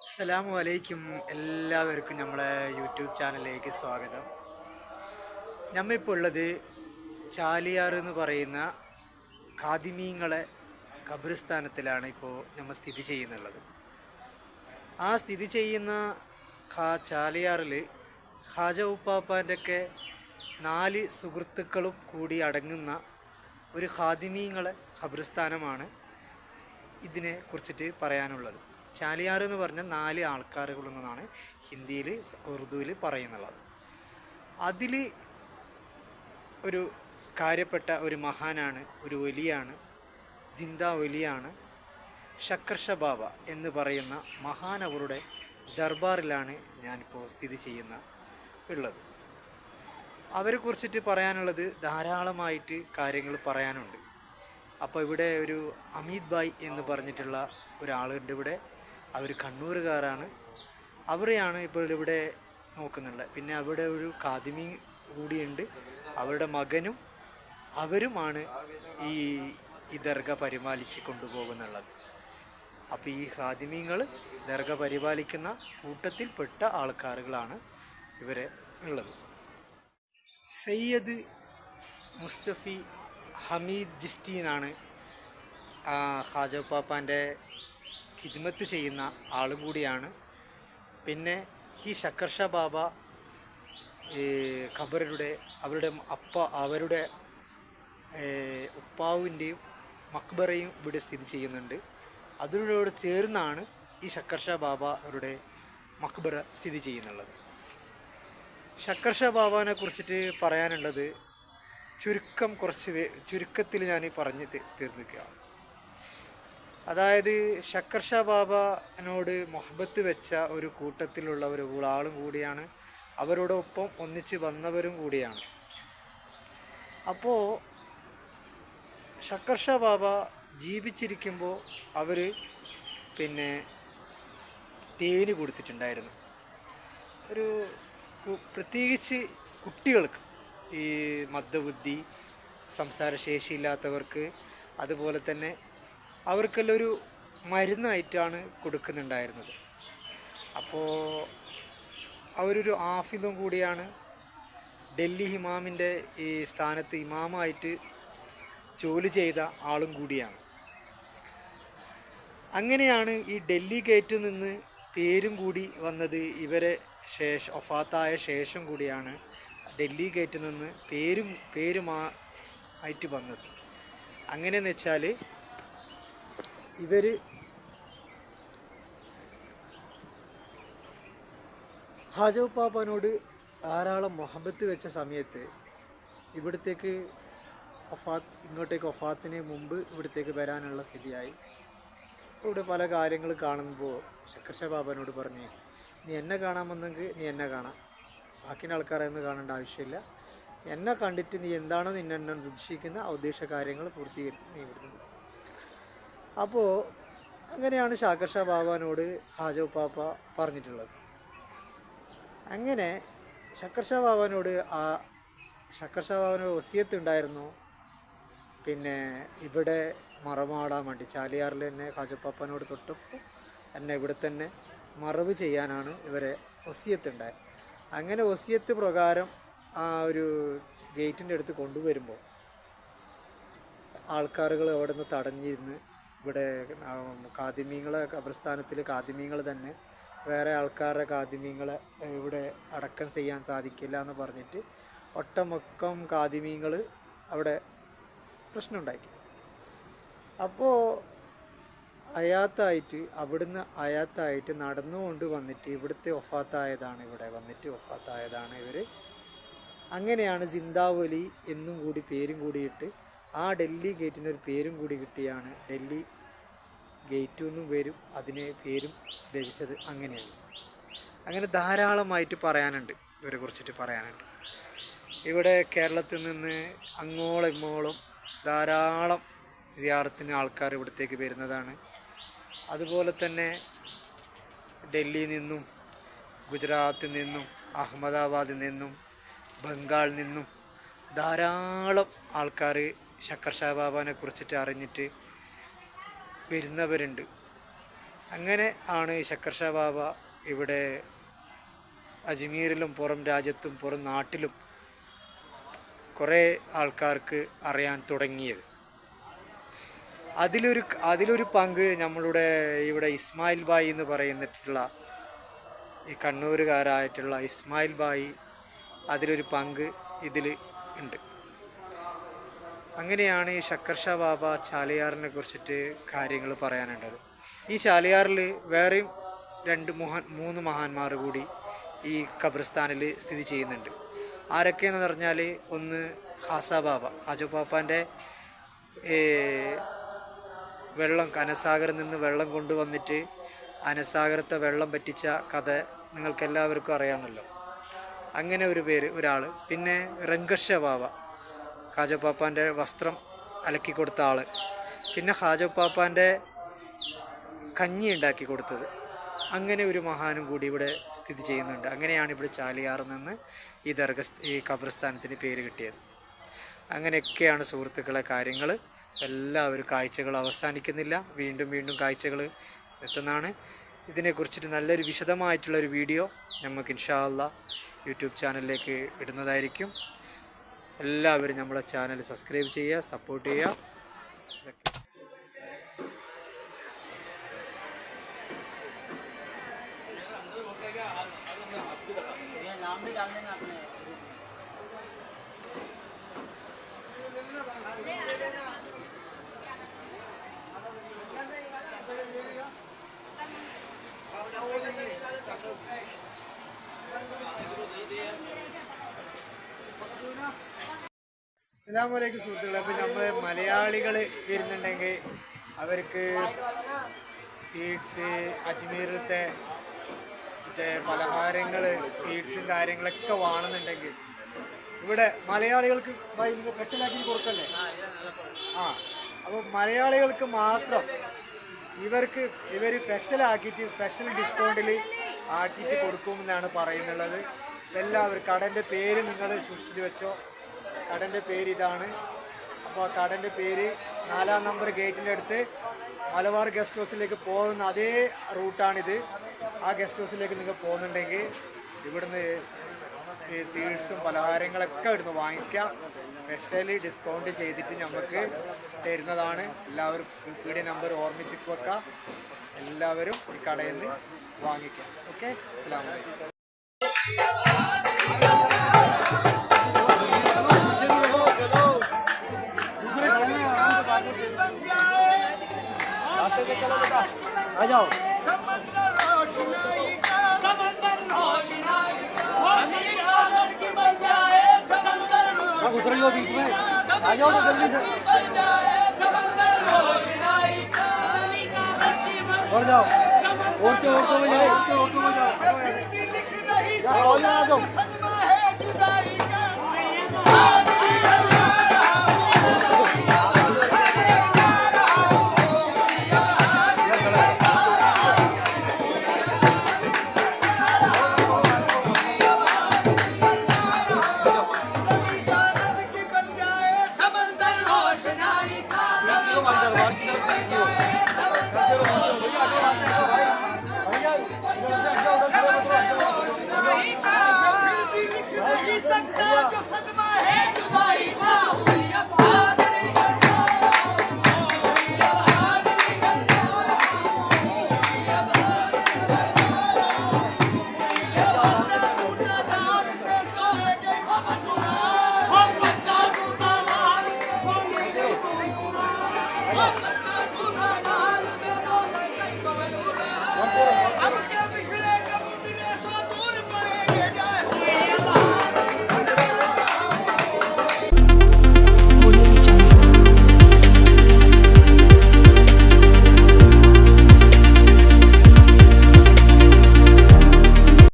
അസ്സലാമു അലൈക്കും. എല്ലാവർക്കും നമ്മളെ യൂട്യൂബ് ചാനലിലേക്ക് സ്വാഗതം. നമ്മളിപ്പോൾ ഉള്ളത് ചാലിയാർ എന്ന് പറയുന്ന ഖാദിമീങ്ങളെ ഖബറിസ്ഥാനത്തിലാണ് ഇപ്പോൾ നമ്മൾ സ്ഥിതി ചെയ്യുന്നുള്ളത്. ആ സ്ഥിതി ചെയ്യുന്ന ചാലിയാറിൽ ഖാജ ഉപ്പാപ്പാൻ്റെ ഒക്കെ 4 സുഹൃത്തുക്കളും കൂടി അടങ്ങുന്ന ഒരു ഖാദിമീങ്ങളെ ഖബറിസ്ഥാനമാണ് ഇതിനെ കുറിച്ചിട്ട് പറയാനുള്ളത്. ചാലിയാർ എന്ന് പറഞ്ഞാൽ 4 ആൾക്കാരുകളെന്നാണ് ഹിന്ദിയിൽ ഉറുദുവിൽ പറയുന്നുള്ളത്. അതിൽ ഒരു കാര്യപ്പെട്ട ഒരു മഹാനാണ്, ഒരു വലിയാണ്, സിന്ദാ വലിയാണ് ഷക്കർഷ ബാബ എന്ന് പറയുന്ന മഹാനവറുടെ ദർബാറിലാണ് ഞാനിപ്പോൾ സ്ഥിതി ഉള്ളത്. അവരെ കുറിച്ചിട്ട് പറയാനുള്ളത് ധാരാളമായിട്ട് കാര്യങ്ങൾ പറയാനുണ്ട്. അപ്പോൾ ഇവിടെ ഒരു അമീത് ഭായ് എന്ന് പറഞ്ഞിട്ടുള്ള ഒരാളുണ്ട്. ഇവിടെ അവർ കണ്ണൂരുകാരാണ്. അവരെയാണ് ഇപ്പോൾ ഇവിടെ നോക്കുന്നുള്ളത്. പിന്നെ അവിടെ ഒരു ഖാദിമി കൂടിയുണ്ട്, അവരുടെ മകനും അവരുമാണ് ഈ ദർഗ പരിപാലിച്ച് കൊണ്ടുപോകുന്നുള്ളത്. അപ്പോൾ ഈ ഖാദിമീങ്ങൾ ദർഗ പരിപാലിക്കുന്ന കൂട്ടത്തിൽപ്പെട്ട ആൾക്കാരുകളാണ് ഇവരെ ഉള്ളത്. സയ്യദ് മുസ്തഫി ഹമീദ് ജിസ്റ്റി എന്നാണ് ഖാജ ഉപ്പാപ്പാൻ്റെ ഖിദ്മത്ത് ചെയ്യുന്ന ആളും കൂടിയാണ്. പിന്നെ ഈ ഷക്കർഷ ബാബ ഖബറുടെ അവരുടെ ഉപ്പാവിൻ്റെയും മക്ബറയും ഇവിടെ സ്ഥിതി ചെയ്യുന്നുണ്ട്. അതിനോട് ചേർന്നാണ് ഈ ഷക്കർഷ ബാബ അവരുടെ മക്ബറ സ്ഥിതി ചെയ്യുന്നുള്ളത്. ഷക്കർഷ ബാബാനെ കുറിച്ചിട്ട് പറയാനുള്ളത് ചുരുക്കത്തിൽ ഞാൻ പറഞ്ഞ് തീർന്നിരിക്കുകയാണ്. അതായത് ഷക്കർഷ ബാബനോട് മുഹബത്ത് വെച്ച ഒരു കൂട്ടത്തിലുള്ള ഒരു ആളും കൂടിയാണ്, അവരോടൊപ്പം ഒന്നിച്ച് വന്നവരും കൂടിയാണ്. അപ്പോൾ ഷക്കർഷ ബാബ ജീവിച്ചിരിക്കുമ്പോൾ അവർ പിന്നെ തേന് കൊടുത്തിട്ടുണ്ടായിരുന്നു. ഒരു പ്രത്യേകിച്ച് കുട്ടികൾക്ക്, ഈ മന്ദബുദ്ധി, സംസാരശേഷിയില്ലാത്തവർക്ക്, അതുപോലെ തന്നെ അവർക്കെല്ലാം ഒരു മരുന്നായിട്ടാണ് കൊടുക്കുന്നുണ്ടായിരുന്നത്. അപ്പോൾ അവരൊരു ആഫിദും കൂടിയാണ്. ഡൽഹി ഇമാമിൻ്റെ ഈ സ്ഥാനത്ത് ഇമാമായിട്ട് ജോലി ചെയ്ത ആളും കൂടിയാണ്. അങ്ങനെയാണ് ഈ ഡൽഹി ഗേറ്റിൽ നിന്ന് പേരും കൂടി വന്നത്. ഇവരെ വഫാത്തായ ശേഷം കൂടിയാണ് ഡൽഹി ഗേറ്റിൽ നിന്ന് പേരുമായിട്ട് വന്നത്. അങ്ങനെയെന്ന് വെച്ചാൽ ഇവർ ഖാജ ഉപ്പാപ്പാനോട് ധാരാളം മുഹബത്ത് വെച്ച സമയത്ത് ഇങ്ങോട്ടേക്ക് വഫാത്തിന് മുമ്പ് ഇവിടത്തേക്ക് വരാനുള്ള സ്ഥിതിയായി. ഇവിടെ പല കാര്യങ്ങൾ കാണുമ്പോൾ ഷക്കർഷ ബാബാനോട് പറഞ്ഞു, നീ എന്നെ കാണാൻ വന്നെങ്കിൽ നീ എന്നെ കാണാം, ബാക്കിയുള്ള ആൾക്കാരെയൊന്നും കാണേണ്ട ആവശ്യമില്ല. എന്നെ കണ്ടിട്ട് നീ എന്താണോ എന്നെ ഉദ്ദേശിക്കുന്ന ആ ഉദ്ദേശ കാര്യങ്ങൾ പൂർത്തീകരിച്ച് നീ ഇവിടുന്ന്. അപ്പോൾ അങ്ങനെയാണ് ഷക്കർഷ ബാബാനോട് ഖാജ ഉപ്പാപ്പ പറഞ്ഞിട്ടുള്ളത്. അങ്ങനെ ഷക്കർഷ ബാബാനോട് വസിയത്ത് ഉണ്ടായിരുന്നു. പിന്നെ ഇവിടെ മറമാടാൻ വേണ്ടി ചാലിയാറിൽ തന്നെ ഖാജ ഉപ്പാപ്പനോട് തൊട്ടപ്പോൾ എന്നെ ഇവിടെ തന്നെ മറവ് ചെയ്യാനാണ് ഇവരെ വസിയത്ത് ഉണ്ടായത്. അങ്ങനെ വസിയത്ത് പ്രകാരം ആ ഒരു ഗേറ്റിൻ്റെ അടുത്ത് കൊണ്ടുവരുമ്പോൾ ആൾക്കാരുകൾ അവിടെ നിന്ന് തടഞ്ഞിരുന്ന് ഇവിടെ ഖാദിമീങ്ങളെ ഖബർസ്ഥാനത്തിൽ ഖാദിമീങ്ങൾ തന്നെ വേറെ ആൾക്കാരുടെ ഖാദിമീങ്ങളെ ഇവിടെ അടക്കം ചെയ്യാൻ സാധിക്കില്ല എന്ന് പറഞ്ഞിട്ട് ഒട്ടമൊക്കം ഖാദിമീങ്ങൾ അവിടെ പ്രശ്നമുണ്ടാക്കി. അപ്പോൾ അയാത്തായിട്ട് നടന്നുകൊണ്ട് വന്നിട്ട് ഇവിടെ വഫാത്തായതാണ് ഇവർ. അങ്ങനെയാണ് സിന്ദാ വലി എന്നും കൂടി പേരും കൂടിയിട്ട് ആ ഡൽഹി ഗേറ്റിനൊരു പേരും കൂടി കിട്ടിയാണ് ഡൽഹി ഗേറ്റ് എന്നും പേരും അതിന് പേരും ലഭിച്ചത്. അങ്ങനെയാണ്. അങ്ങനെ ധാരാളമായിട്ട് പറയാനുണ്ട്, ഇവരെ കുറിച്ചിട്ട് പറയാനുണ്ട്. ഇവിടെ കേരളത്തിൽ നിന്ന് അങ്ങോളം ഇങ്ങോളം ധാരാളം സിയാറത്തിന് ആൾക്കാർ ഇവിടത്തേക്ക് വരുന്നതാണ്. അതുപോലെ തന്നെ ഡൽഹിയിൽ നിന്നും ഗുജറാത്തിൽ നിന്നും അഹമ്മദാബാദിൽ നിന്നും ബംഗാളിൽ നിന്നും ധാരാളം ആൾക്കാർ ശക്കർ ഷാ ബാബാനെ കുറിച്ചിട്ട് അറിഞ്ഞിട്ട് വരുന്നവരുണ്ട്. അങ്ങനെ ആണ് ശക്കർ ഷാ ബാബ ഇവിടെ അജ്മീറിലും പുറം രാജ്യത്തും പുറം നാട്ടിലും കുറേ ആൾക്കാർക്ക് അറിയാൻ തുടങ്ങിയത്. അതിലൊരു പങ്ക് നമ്മളുടെ ഇവിടെ ഇസ്മായിൽ ബായി എന്ന് പറയുന്നിട്ടുള്ള ഈ കണ്ണൂരുകാരായിട്ടുള്ള ഇസ്മായിൽ ബായി, അതിലൊരു പങ്ക് ഇതിൽ ഉണ്ട്. അങ്ങനെയാണ് ഈ ശക്കർ ഷാ ബാബ ചാലിയാറിനെ കുറിച്ചിട്ട് കാര്യങ്ങൾ പറയാനുള്ളത്. ഈ ചാലിയാറിൽ വേറെയും 2-3 മഹാന്മാർ കൂടി ഈ ഖബർസ്ഥാനിൽ സ്ഥിതി ചെയ്യുന്നുണ്ട്. ആരൊക്കെയെന്ന് പറഞ്ഞാൽ, ഒന്ന് ഖാസ ബാബ, ഹാജോ പാപ്പാൻ്റെ വെള്ളം അനസാഗറിൽ നിന്ന് വെള്ളം കൊണ്ടുവന്നിട്ട് അനസാഗരത്തെ വെള്ളം പറ്റിച്ച കഥ നിങ്ങൾക്കെല്ലാവർക്കും അറിയാമല്ലോ. അങ്ങനെ ഒരു പേര് ഒരാൾ. പിന്നെ റങ്കർഷ ബാബ, ഹാജോ പാപ്പാൻ്റെ വസ്ത്രം അലക്കി കൊടുത്ത ആൾ. പിന്നെ ഹാജോ പാപ്പാൻ്റെ കഞ്ഞി ഉണ്ടാക്കി കൊടുത്തത്. അങ്ങനെ ഒരു മഹാനും കൂടി ഇവിടെ സ്ഥിതി ചെയ്യുന്നുണ്ട്. അങ്ങനെയാണ് ഇവിടെ ചാലിയാറിൽ നിന്ന് ഈ ഖബർസ്ഥാനത്തിന് പേര് കിട്ടിയത്. അങ്ങനെയൊക്കെയാണ് സുഹൃത്തുക്കളെ കാര്യങ്ങൾ. എല്ലാവരും കാഴ്ചകൾ അവസാനിക്കുന്നില്ല, വീണ്ടും വീണ്ടും കാഴ്ചകൾ എത്തുന്നതാണ്. ഇതിനെക്കുറിച്ചിട്ട് നല്ലൊരു വിശദമായിട്ടുള്ളൊരു വീഡിയോ നമുക്ക് ഇൻഷാ അല്ലാഹ് യൂട്യൂബ് ചാനലിലേക്ക് ഇടുന്നതായിരിക്കും. എല്ലാവരും നമ്മളെ ചാനൽ സബ്സ്ക്രൈബ് ചെയ്യുക, സപ്പോർട്ട് ചെയ്യുക. അസ്സലാമു അലൈക്കും സുഹൃത്തുക്കളെ. അപ്പോൾ നമ്മൾ മലയാളികൾ വരുന്നുണ്ടെങ്കിൽ അവർക്ക് സ്വീറ്റ്സ്, അജ്മീറിലത്തെ മറ്റേ പലഹാരങ്ങൾ, സ്വീറ്റ്സും കാര്യങ്ങളൊക്കെ വേണമെന്നുണ്ടെങ്കിൽ ഇവിടെ മലയാളികൾക്ക് സ്പെഷ്യലാക്കി കൊടുക്കല്ലേ? അപ്പോൾ മലയാളികൾക്ക് മാത്രം ഇവർ സ്പെഷ്യലാക്കിയിട്ട് സ്പെഷ്യൽ ഡിസ്കൗണ്ടിൽ ആക്കിയിട്ട് കൊടുക്കുമെന്നാണ് പറയുന്നുള്ളത്. എല്ലാവരും കടൻ്റെ പേര് നിങ്ങൾ സൂക്ഷിച്ച് വെച്ചോ. കടൻ്റെ പേര് ഇതാണ്. അപ്പോൾ കടൻ്റെ പേര് 4-ാം നമ്പർ ഗേറ്റിൻ്റെ അടുത്ത് മലബാർ ഗസ്റ്റ് ഹൗസിലേക്ക് പോകുന്ന അതേ റൂട്ടാണിത്. ആ ഗസ്റ്റ് ഹൗസിലേക്ക് നിങ്ങൾ പോകുന്നുണ്ടെങ്കിൽ ഇവിടുന്ന് ഈ സ്വീറ്റ്സും പലഹാരങ്ങളൊക്കെ ഇവിടുന്ന് വാങ്ങിക്കാം. സ്പെഷ്യലി ഡിസ്കൗണ്ട് ചെയ്തിട്ട് നമുക്ക് തരുന്നതാണ്. എല്ലാവരും പീടിക നമ്പർ ഓർമ്മിച്ച് വെക്കാം. എല്ലാവരും ഈ കടയിൽ നിന്ന് വാങ്ങിക്കാം. ഓക്കെ, അസ്സലാമു അലൈക്കും. आ जाओ। समंदर रोशनाई का, समंदर रोशनाई हमें कागज की बन जाए समंदर रोशनाई। गुजर लो बीच में, आ जाओ तो जल्दी से बन जाए समंदर रोशनाई का, हमें कागज की बन जाए। और जाओ, और तो में जाओ, और तो में जाओ। फिर भी लिख नहीं सकता सदमा है जुदाई का।